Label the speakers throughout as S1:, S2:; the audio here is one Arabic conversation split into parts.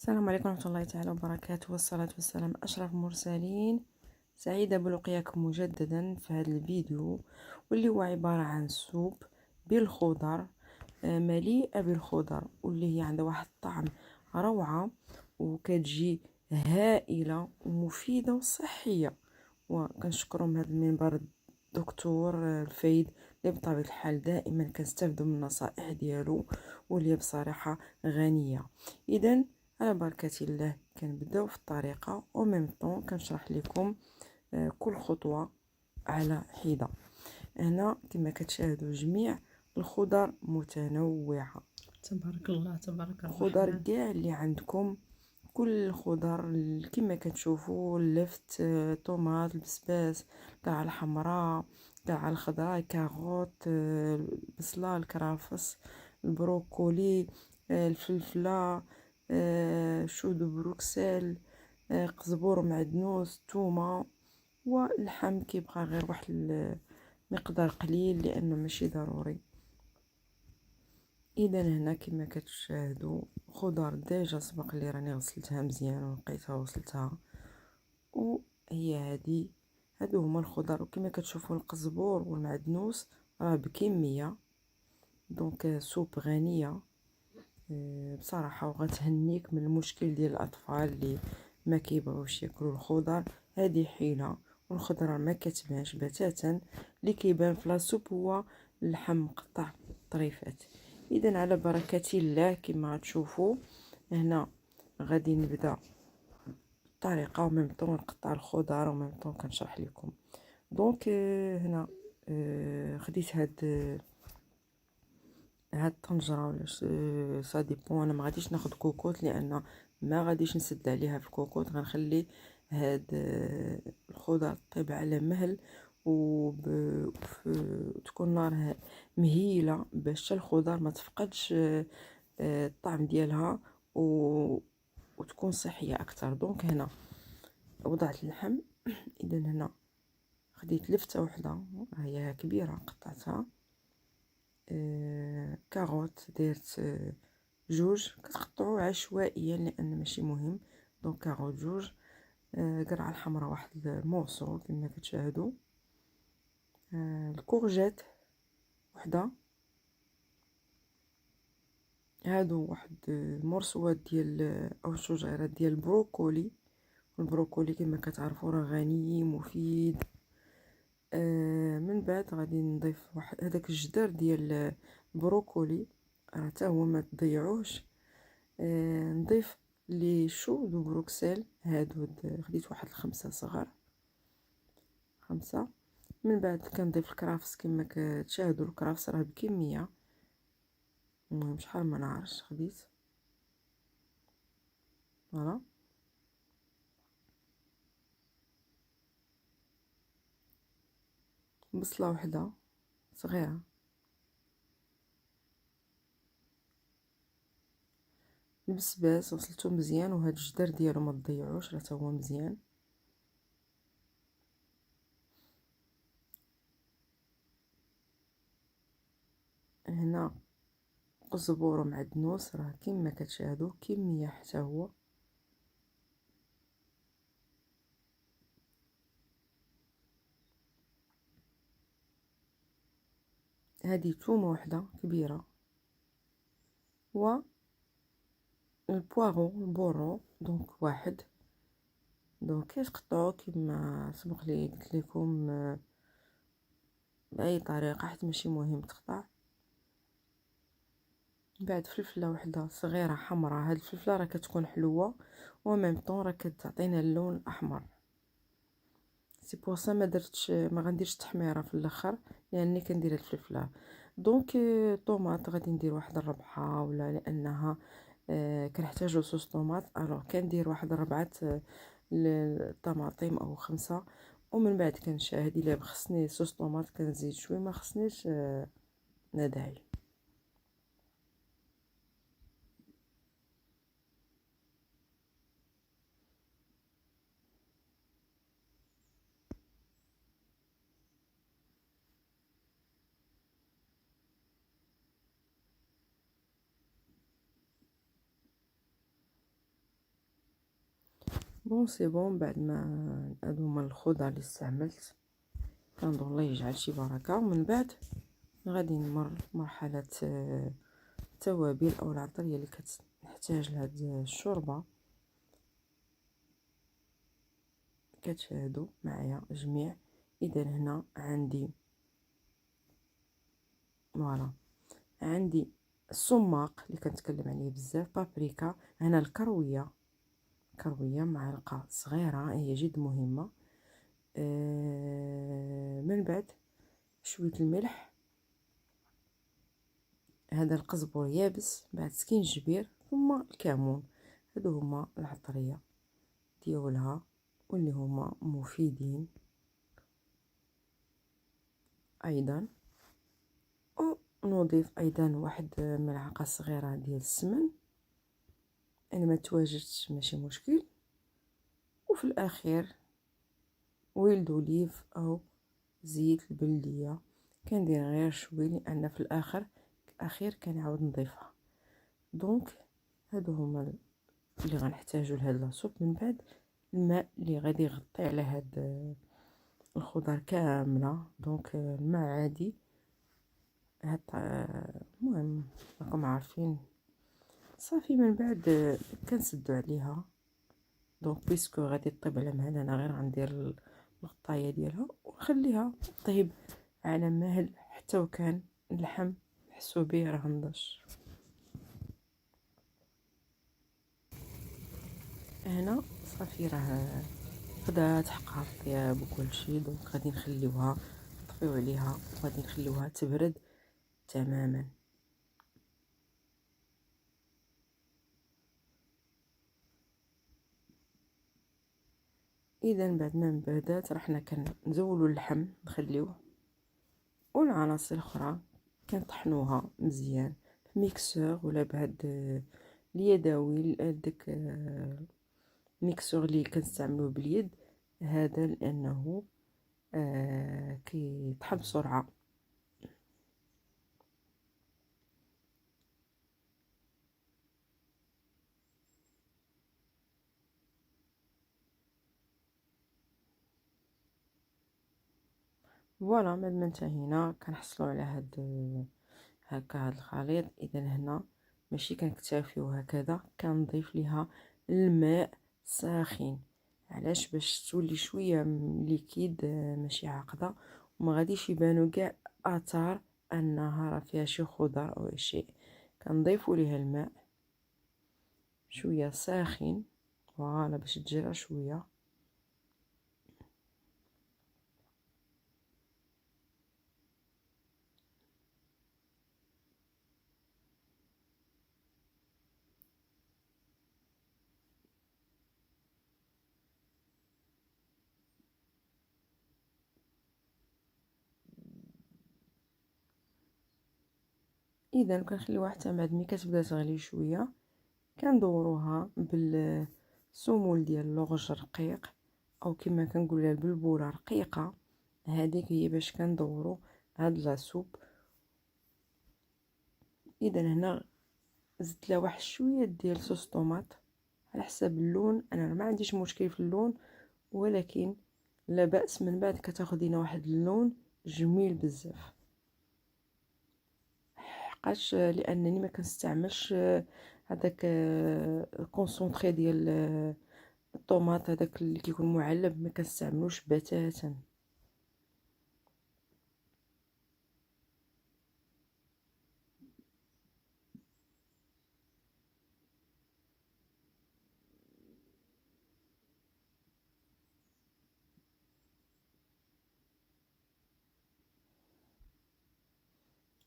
S1: السلام عليكم ورحمة الله تعالى وبركاته، والصلاة والسلام على أشرف المرسلين. سعيدة بلقياكم مجددا في هذا الفيديو، واللي هو عبارة عن سوب بالخضر، مليئة بالخضر، واللي هي عندها واحد الطعم روعة، وكتجي هائلة ومفيدة وصحية. وكنشكرهم هذا المنبر الدكتور الفايد، اللي بطبيعة الحال دائما كنستافدوا من النصائح ديالو، واللي بصراحة غنية. إذن على بركة الله كنبداو في الطريقة، وميم طون كنشرح لكم كل خطوة على حدة. هنا كما كتشاهدوا جميع الخضر متنوعة،
S2: تبارك الله تبارك
S1: خضر
S2: الرحمن.
S1: كاع اللي عندكم، كل الخضر كما كتشوفوا، اللفت، طوماط، البسباس، القرعة الحمراء، القرعة الخضراء، كاروت، البصلة، الكرافس، البروكولي، الفلفلة، شو دو بروكسل، قزبور ومعدنوس، تومة، واللحم كيبقى غير واحد المقدار قليل لانه ماشي ضروري. اذا هنا كما كتشاهدوا خضر ديجا سبق لي راني غسلتها مزيان ونقيتها وغسلتها، وهي هادو هما الخضر. وكما كتشوفوا القزبور والمعدنوس راه بكميه، دونك سوب غنيه بصراحه، وغتهنيك من المشكل ديال الاطفال اللي ما كيبغيوش ياكلوا الخضر. هذه حيله، والخضره ما كتبانش بتاتا، اللي كيبان في لاصوب هو اللحم مقطع طريفات. اذا على بركه الله كما تشوفوا هنا غادي نبدا الطريقه، وميم طون نقطع الخضر، وميم طون كنشرح لكم. دونك هنا خديت هاد الطنجره ولا سا ديبون. انا ما غاديش ناخذ كوكوط، لان ما غاديش نسد عليها في الكوكوط، غنخلي هاد الخضر طيب على مهل، وتكون نار مهيله باش الخضر ما تفقدش الطعم ديالها، وتكون صحيه اكثر. دونك هنا وضعت اللحم. اذا هنا خديت لفته وحده هي كبيره قطعتها. كاروت درت جوج، كتقطعوا عشوائيا لان ماشي مهم. دونك كاروت جوج، قرعه الحمراء واحد المورسو كما كتشاهدوا، الكورجيت وحده، هادو واحد المرسوات ديال او شجيرات ديال البروكولي. البروكولي كما كتعرفوا راه غني مفيد. من بعد غادي نضيف واحد هذاك الجدر ديال البروكولي، راه حتى هو ما تضيعوش. نضيف لي شو دو بروكسل، هادو خديت واحد 5 صغار، 5. من بعد كنضيف الكرافس كما كتشاهدوا، الكرافس راه بكميه، المهم شحال ما نعرفش خديت، فوالا. بصله وحده صغيره، البسباس غسلته مزيان، وهاد الجدر ديالو ما تضيعوش راه تا هو مزيان. هنا قزبور ومعدنوس راه كما كتشاهدوا كميه حتى هو. هذه تومه وحده كبيره، و البوارو البورو دونك واحد. دونك كتقطعوا كما سبق لي قلت لكم باي طريقه، حيت ماشي مهم تقطع. بعد فلفله وحده صغيره حمراء، هاد الفلفله راه كتكون حلوه، وميم طون راه كتعطينا اللون الاحمر. سي بور سا ما غنديرش التحميره في الاخر، لاني كندير الفلفله. دونك طوماط غادي ندير واحد الربعه، ولا لانها كنحتاجو صوص طوماط، الوغ كندير واحد 4 الطماطم او 5. ومن بعد كنشاهد الا خصني صوص طوماط كنزيد شويه، ما خصنيش ندعي. بون سي بون. بعد ما هادو هما الخضر اللي استعملت، كنظن الله يجعل شي بركه. ومن بعد غادي نمر مرحله التوابل او العطريه اللي كتحتاج لهاد الشوربه. كتشاهدوا معايا جميع. اذا هنا عندي فوالا، عندي السماق اللي كنتكلم عليه بزاف، بابريكا، هنا الكرويه، كرويه معلقه صغيره هي جد مهمه. من بعد شويه الملح، هذا القزبر يابس، بعد سكينجبير، ثم الكمون. هادو هما العطريه ديالها واللي هما مفيدين ايضا. ونضيف ايضا واحد ملعقه صغيره ديال السمن، انا ما تواجدش ماشي مشكل. وفي الاخير ويل دوليف او زيت البلديه، كندير غير شويه لان في الاخير كنعاود نضيفها. دونك هادو هما اللي غنحتاجو لهاد لاصوب. من بعد الماء اللي غادي يغطي على هاد الخضر كامله. دونك الماء عادي، هاد المهم راكم عارفين صافي. من بعد كنسدو عليها. دونك بيسكو غادي طيب على مهل، انا غير غندير الغطايه ديالها ونخليها طيب على مهل حتى وكان اللحم نحسو به راه نضج. هنا صافي راه بدات تحقر الطياب وكلشي. دونك غادي نخليوها، نطفيو عليها وغادي نخليوها تبرد تماما. اذا بعد ما بردات رحنا كنزولوا اللحم نخليوه، والعناصر الاخرى كنطحنوها مزيان في ميكسور ولا بهاد اليدوي. داك الميكسور اللي كنستعملوه باليد هذا، لانه كيطحن بسرعه. فوالا بعد ما انتهينا كنحصلوا على هكا هاد الخليط. اذا هنا ماشي كنكتفيو هكذا، كنضيف ليها الماء ساخن. علاش؟ باش تولي شويه ليكيد، ماشي عاقده، وما غاديش يبانو كاع اثار انها راه فيها شي خضر او شيء. كنضيفوا ليها الماء شويه ساخن، فوالا باش تجرى شويه. اذا كنخليوها حتى بعد ملي كتبدا تغلي شويه، كندوروها بالسمول ديال اللغج الرقيق، او كما كنقول لها البلبوله رقيقه. هذيك هي باش كندورو هاد لاصوب. اذا هنا زدت لها واحد شويه ديال صوص طوماط على حساب اللون. انا ما عنديش مشكل في اللون، ولكن لا باس من بعد كتاخدينا واحد اللون جميل بزاف. حقاش لانني ما كنستعملش هذاك الكونسونطري ديال الطوماط، هذاك اللي كيكون معلب ما كنستعملوش بتاتا.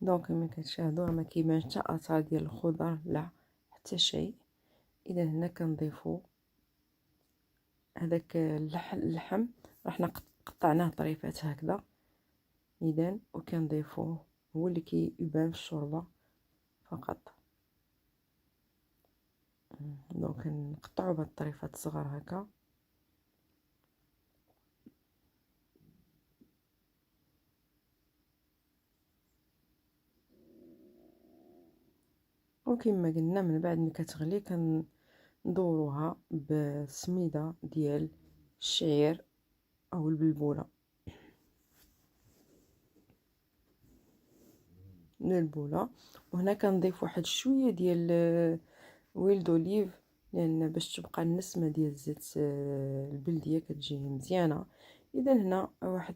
S1: دونك كما كتشاهدوا راه ما كيبانش حتى اثار ديال الخضر، لا حتى شيء. اذا هنا كنضيفوا هذاك اللحم، رحنا قطعناه طريفات هكذا. اذا وكنضيفوه، هو اللي كيبان في الشوربه فقط. دونك نقطعوا بهاد الطريفات الصغار هكا. وكما قلنا من بعد ملي كتغلي ندوروها بسميدة ديال الشعير او البلبولة من البولة. وهنا كنضيف واحد شويه ديال ويل دوليف، لان باش تبقى النسمه ديال الزيت البلديه كتجي مزيانه. اذا هنا واحد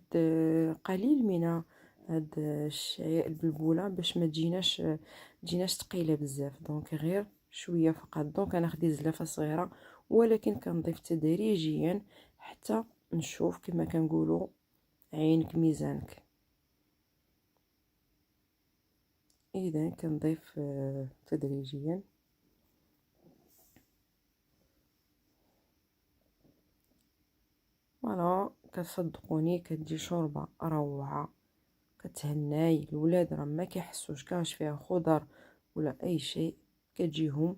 S1: قليل من هاد الشعير البلبوله باش ما تجيناش ثقيله بزاف، دونك غير شويه فقط. دونك انا خديت زلافه صغيره، ولكن كنضيف تدريجيا حتى نشوف كما كنقولوا عينك ميزانك. اذا كنضيف تدريجيا. فوالا كتصدقوني كتجي شوربه روعه، كتهناي الولاد، راه ما كيحسوش كاش فيها خضر ولا اي شيء، كتجيهم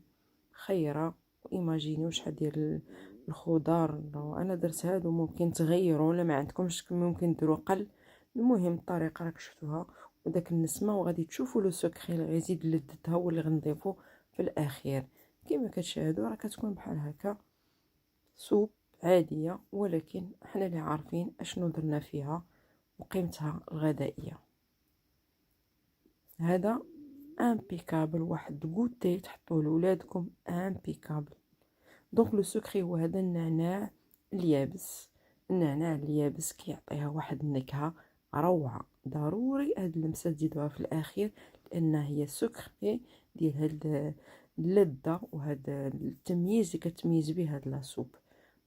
S1: خيره. وايماجينيو شحال ديال الخضر. انا درت هادو، ممكن تغيروا ولا ما عندكمش ممكن ديروا قل. المهم الطريقه راك شفتوها، وداك النسمه، وغادي تشوفوا لو سكري اللي غيزيد لذتها هو اللي غنضيفو في الاخير. كما كتشاهدوا راه كتكون بحال هكا سوب عاديه، ولكن حنا اللي عارفين اشنو درنا فيها وقيمتها الغذائيه. هذا امبيكابل، واحد غوتي تحطوه لولادكم امبيكابل. دونك لو سكري هو هذا النعناع اليابس. النعناع اليابس كيعطيها واحد النكهه روعه. ضروري هاد اللمسه تزيدوها في الاخير، لان هي سكري ديال هاد اللذه وهاد التمييز اللي كتميز به هاد لاصوب.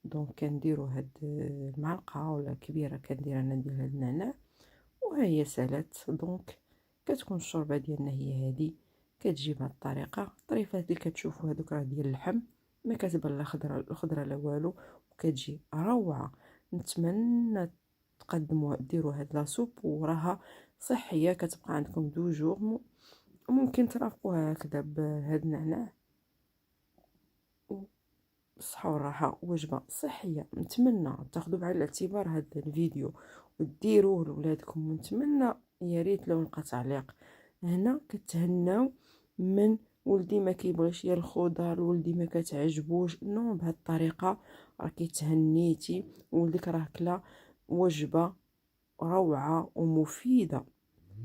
S1: دونك كنديروا هاد المعلقه ولا كبيره كندير انا ديال هاد النعناع، وها هي سالات. دونك كتكون الشوربه ديالنا هي هادي. كتجي بهاد الطريقه. الطريفات اللي كتشوفوا هذوك راه ديال اللحم، ما كتبان لا خضره لا والو، وكتجي روعه. نتمنى تقدموا ديروا هاد لاصوب، وراها صحيه، كتبقى عندكم دو جور. ممكن ترافقوها هكذا بهاد النعناع. بالصحة والراحة، وجبة صحية. نتمنى تاخذوا بعين الاعتبار هذا الفيديو وديروه لولادكم، ونتمنى يا ريت لو لقى تعليق. هنا كتهناو من ولدي ما كيبغيش يا الخضر، ولدي ما كتعجبوش، نو بهذه الطريقه راكي تهنيتي ولدك، راه كلا وجبه روعه ومفيده.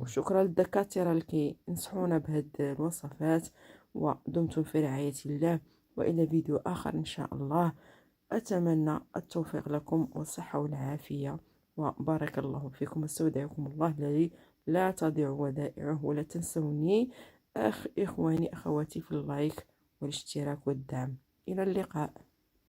S1: وشكرا للدكاتره اللي كينصحونا بهاد الوصفات. ودمتم في رعايه الله، وإلى فيديو آخر إن شاء الله. أتمنى التوفيق لكم والصحة والعافية، وبارك الله فيكم. استودعكم الله الذي لا تضيع ودائعه. ولا تنسوني إخواني أخواتي في اللايك والاشتراك والدعم. إلى اللقاء.